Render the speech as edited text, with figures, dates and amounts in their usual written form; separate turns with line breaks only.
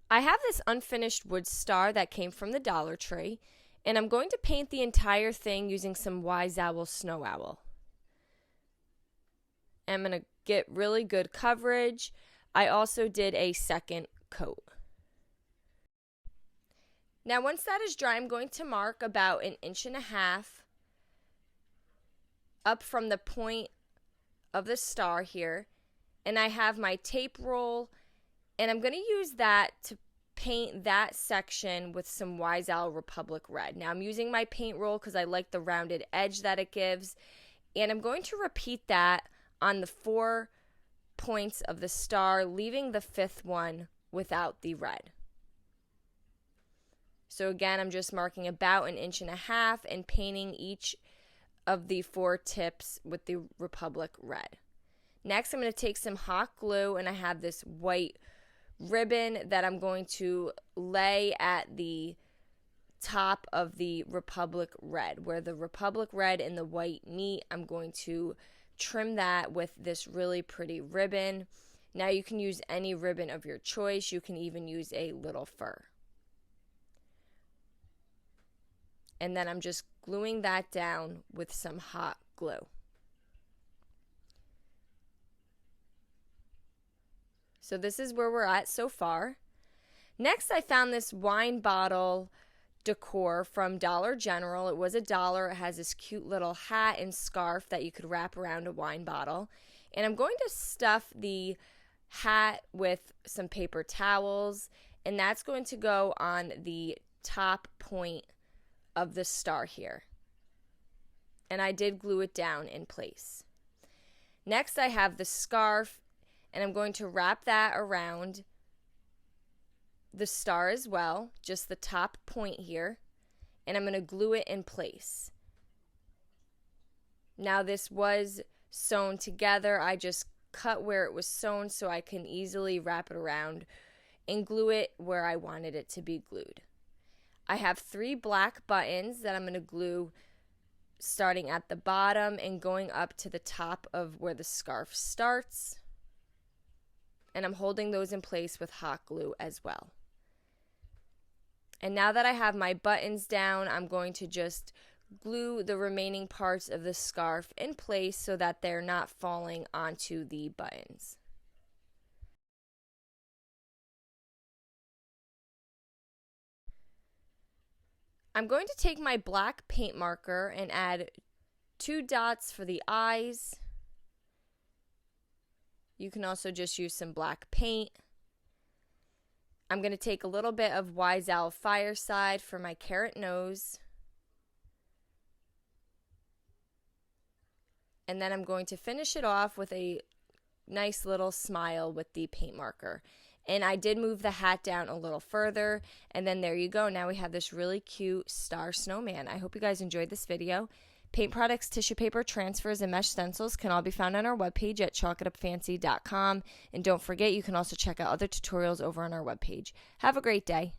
I have this unfinished wood star that came from the Dollar Tree, and I'm going to paint the entire thing using some Wise Owl Snow Owl. I'm going to get really good coverage. I also did a second coat. Now once that is dry, I'm going to mark about 1.5 inches up from the point of the star here. And I have my tape roll, and I'm going to use that to paint that section with some Wise Owl Republic Red. Now I'm using my paint roll because I like the rounded edge that it gives. And I'm going to repeat that on the 4 points of the star, leaving the 5th one without the red. So again, I'm just marking about 1.5 inches and painting each of the 4 tips with the Republic Red. Next, I'm going to take some hot glue, and I have this white ribbon that I'm going to lay at the top of the Republic Red. Where the Republic Red and the white meet, I'm going to trim that with this really pretty ribbon. Now you can use any ribbon of your choice. You can even use a little fur. And then I'm just gluing that down with some hot glue. So this is where we're at so far. Next, I found this wine bottle decor from Dollar General. It was $1. It has this cute little hat and scarf that you could wrap around a wine bottle. And I'm going to stuff the hat with some paper towels, and that's going to go on the top point of the star here. And I did glue it down in place. Next, I have the scarf, and I'm going to wrap that around the star as well, just the top point here, and I'm going to glue it in place. Now this was sewn together. I just cut where it was sewn so I can easily wrap it around and glue it where I wanted it to be glued. I have 3 black buttons that I'm going to glue starting at the bottom and going up to the top of where the scarf starts. And I'm holding those in place with hot glue as well. And now that I have my buttons down, I'm going to just glue the remaining parts of the scarf in place so that they're not falling onto the buttons. I'm going to take my black paint marker and add 2 dots for the eyes. You can also just use some black paint. I'm going to take a little bit of Wise Owl Fireside for my carrot nose. And then I'm going to finish it off with a nice little smile with the paint marker. And I did move the hat down a little further, and then there you go. Now we have this really cute star snowman. I hope you guys enjoyed this video. Paint products, tissue paper, transfers, and mesh stencils can all be found on our webpage at chalkitupfancy.com. And don't forget, you can also check out other tutorials over on our webpage. Have a great day.